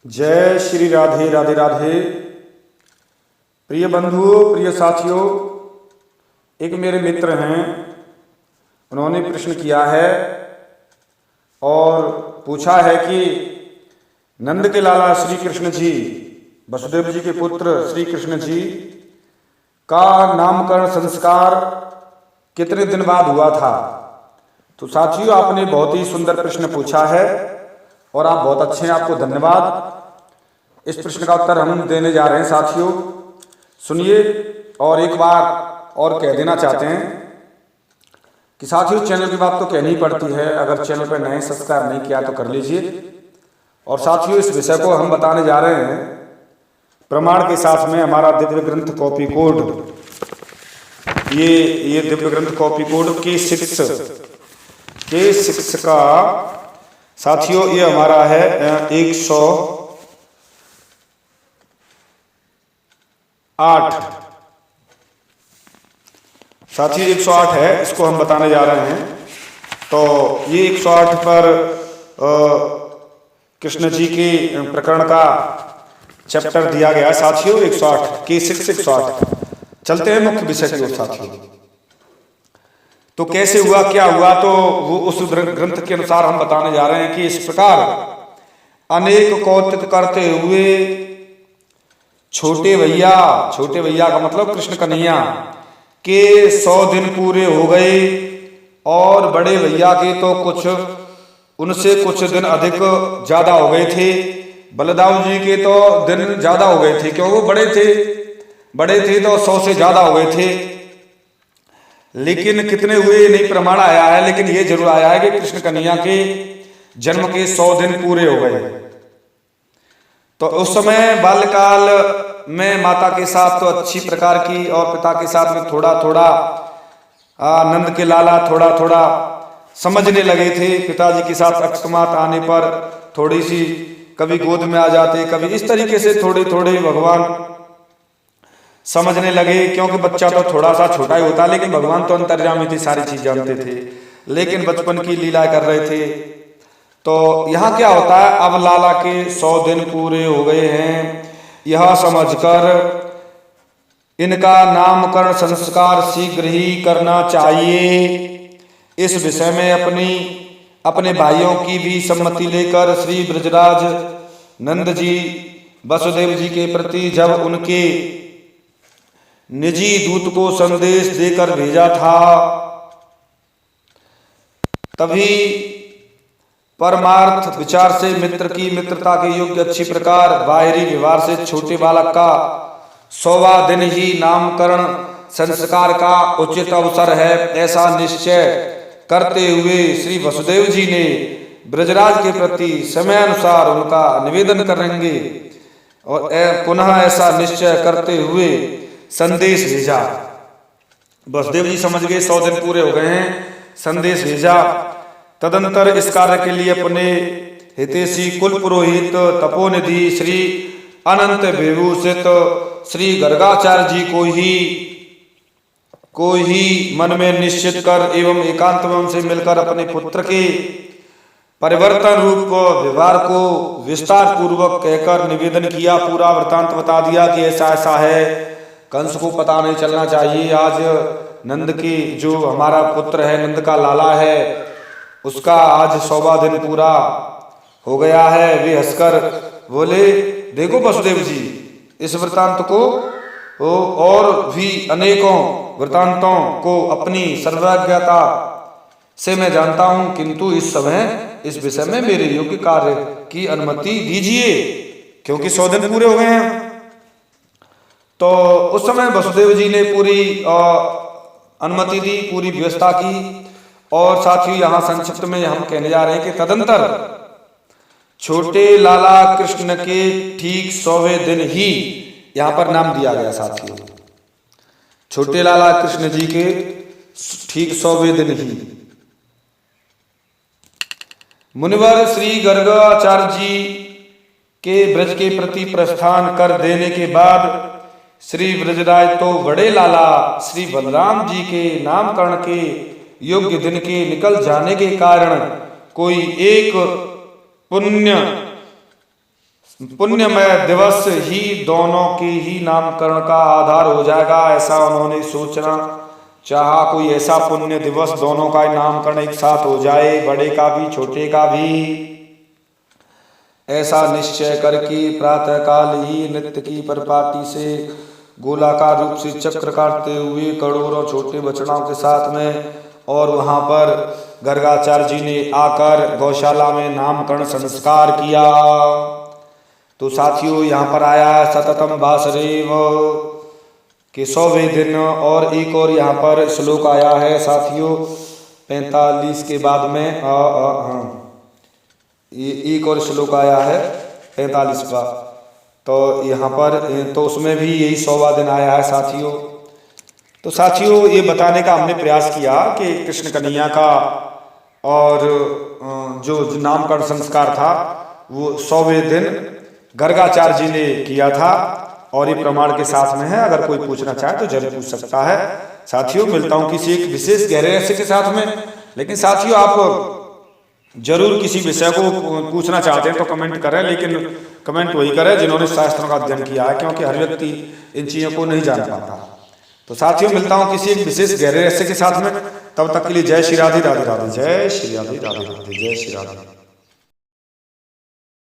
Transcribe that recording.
जय श्री राधे राधे राधे। प्रिय बंधुओं, प्रिय साथियों, एक मेरे मित्र हैं, उन्होंने प्रश्न किया है और पूछा है कि नंद के लाला श्री कृष्ण जी, वसुदेव जी के पुत्र श्री कृष्ण जी का नामकरण संस्कार कितने दिन बाद हुआ था। तो साथियों, आपने बहुत ही सुंदर प्रश्न पूछा है और आप बहुत अच्छे हैं, आपको धन्यवाद। इस प्रश्न का उत्तर हम देने जा रहे हैं। साथियों सुनिए, और एक बार और कह देना चाहते हैं कि साथियों चैनल की बात तो कहनी पड़ती है, अगर चैनल पर नए सब्सक्राइब नहीं किया तो कर लीजिए। और साथियों इस विषय को हम बताने जा रहे हैं प्रमाण के साथ में। हमारा दिव्य ग्रंथ कॉपी कोड, ये दिव्य ग्रंथ कॉपी कोड K6 का साथियों ये हमारा है 108। साथियों 108 है, इसको हम बताने जा रहे हैं। तो ये 108 पर कृष्ण जी के प्रकरण का चैप्टर दिया गया साथियों। 108 K6 108। चलते हैं मुख्य विषय की ओर साथियों। तो कैसे हुआ, क्या हुआ, तो वो उस ग्रंथ के अनुसार हम बताने जा रहे हैं कि इस प्रकार अनेक कौतुक करते हुए छोटे भैया का मतलब कृष्ण कन्हैया के 100 दिन पूरे हो गए और बड़े भैया के तो उनसे कुछ दिन अधिक ज्यादा हो गए थे। बलदाऊ जी के तो दिन ज्यादा हो गए थे, क्यों वो बड़े थे तो 100 से ज्यादा हो गए थे। लेकिन कितने हुए नहीं प्रमाण आया है, लेकिन ये जरूर आया है कि कृष्ण कन्हैया के जन्म के 100 दिन पूरे हो गए। तो उस समय बाल्यकाल में माता के साथ तो अच्छी प्रकार की और पिता के साथ में थोड़ा थोड़ा नंद के लाला थोड़ा थोड़ा समझने लगे थे। पिताजी के साथ अकस्मात आने पर थोड़ी सी कभी गोद में आ जाते, कभी इस तरीके से थोड़े थोड़े भगवान समझने लगे, क्योंकि बच्चा तो थोड़ा सा छोटा ही होता, लेकिन भगवान तो अंतर्यामी थे, सारी चीज जानते थे, लेकिन बचपन की लीला कर रहे थे। तो यहाँ क्या होता है, अब लाला के 100 दिन पूरे हो गए हैं, यह समझकर इनका नामकरण संस्कार शीघ्र ही करना चाहिए। इस विषय में अपने भाइयों की भी सम्मति लेकर श्री ब्रजराज नंद जी वसुदेव जी के प्रति जब उनके निजी दूत को संदेश देकर भेजा था, तभी परमार्थ विचार से मित्र की मित्रता के योग्य अच्छी प्रकार बाहरी व्यवहार से छोटे बालक का 100वां दिन ही नामकरण संस्कार का उचित अवसर है, ऐसा निश्चय करते हुए श्री वसुदेव जी ने ब्रजराज के प्रति समय अनुसार उनका निवेदन करेंगे और पुनः ऐसा निश्चय करते हुए संदेश भेजा। वसुदेव जी समझ गए 100 दिन पूरे हो गए हैं, संदेश भेजा। तदंतर इस कार्य के लिए अपने हितैषी कुल पुरोहित तपोनिधि श्री अनंत विभूषित श्री गर्गाचार्य जी को ही मन में निश्चित कर एवं एकांत में उनसे मिलकर अपने पुत्र के परिवर्तन रूप व्यवहार को विस्तार पूर्वक कहकर निवेदन किया। पूरा वृतांत बता दिया कि ऐसा ऐसा है, कंस को पता नहीं चलना चाहिए। आज नंद की जो हमारा पुत्र है, नंद का लाला है, उसका आज 100वां दिन पूरा हो गया है। वे हंसकर बोले, देखो वसुदेव जी, इस वृतांत को और भी अनेकों वृतांतों को अपनी सर्वज्ञता से मैं जानता हूं, किंतु इस समय इस विषय में मेरे योग्य कार्य की अनुमति दीजिए, क्योंकि 100 दिन पूरे हो गए हैं। तो उस समय वसुदेव जी ने पूरी अनुमति दी, पूरी व्यवस्था की। और साथ ही यहाँ संक्षिप्त में हम कहने जा रहे हैं कि तदंतर छोटे लाला कृष्ण के ठीक 100वें दिन ही यहाँ पर नाम दिया गया साथियों। छोटे लाला कृष्ण जी के ठीक 100वें दिन ही मुनिवर श्री गर्गाचार्य जी के ब्रज के प्रति प्रस्थान कर देने के बाद श्री ब्रजराज तो बड़े लाला श्री बलराम जी के नामकरण के योग्य दिन के निकल जाने के कारण कोई एक पुण्य पुण्यमय दिवस ही दोनों के ही नामकरण का आधार हो जाएगा, ऐसा उन्होंने सोचना चाहा। कोई ऐसा पुण्य दिवस दोनों का नामकरण एक साथ हो जाए, बड़े का भी छोटे का भी। ऐसा निश्चय करके प्रातःकाल ही नृत्य की परिपाटी से गोलाकार रूप से चक्र काटते हुए करोड़ों छोटे बछड़ों के साथ में, और वहां पर गर्गाचार्य जी ने आकर गौशाला में नामकरण संस्कार किया। तो साथियों यहाँ पर आया है सततम वासुदेव के 100वें दिन, और एक और यहाँ पर श्लोक आया है साथियों 45 के बाद में एक और श्लोक आया है 45वां, तो यहाँ पर तो उसमें भी यही 100वां दिन आया है साथियों। तो साथियों ये बताने का हमने प्रयास किया कि कृष्ण कन्हैया का और जो नामकरण संस्कार था वो 100वें दिन गर्गाचार्य जी ने किया था, और ये प्रमाण के साथ में है। अगर कोई पूछना चाहे तो जरूर पूछ सकता है। साथियों मिलता हूँ किसी एक विशेष गहरे रहस्य के साथ में। लेकिन साथियों आप जरूर किसी विषय को पूछना चाहते हैं तो कमेंट करें, लेकिन कमेंट वही करें जिन्होंने शास्त्रों का अध्ययन किया है, क्योंकि हर व्यक्ति इन चीजों को नहीं जान पाता। तो साथियों मिलता हूँ किसी एक विशेष गहरे रहस्य के साथ में। तब तक के लिए जय श्री राधे राधे राधे, जय श्री राधे राधे राधे, जय श्री राधे।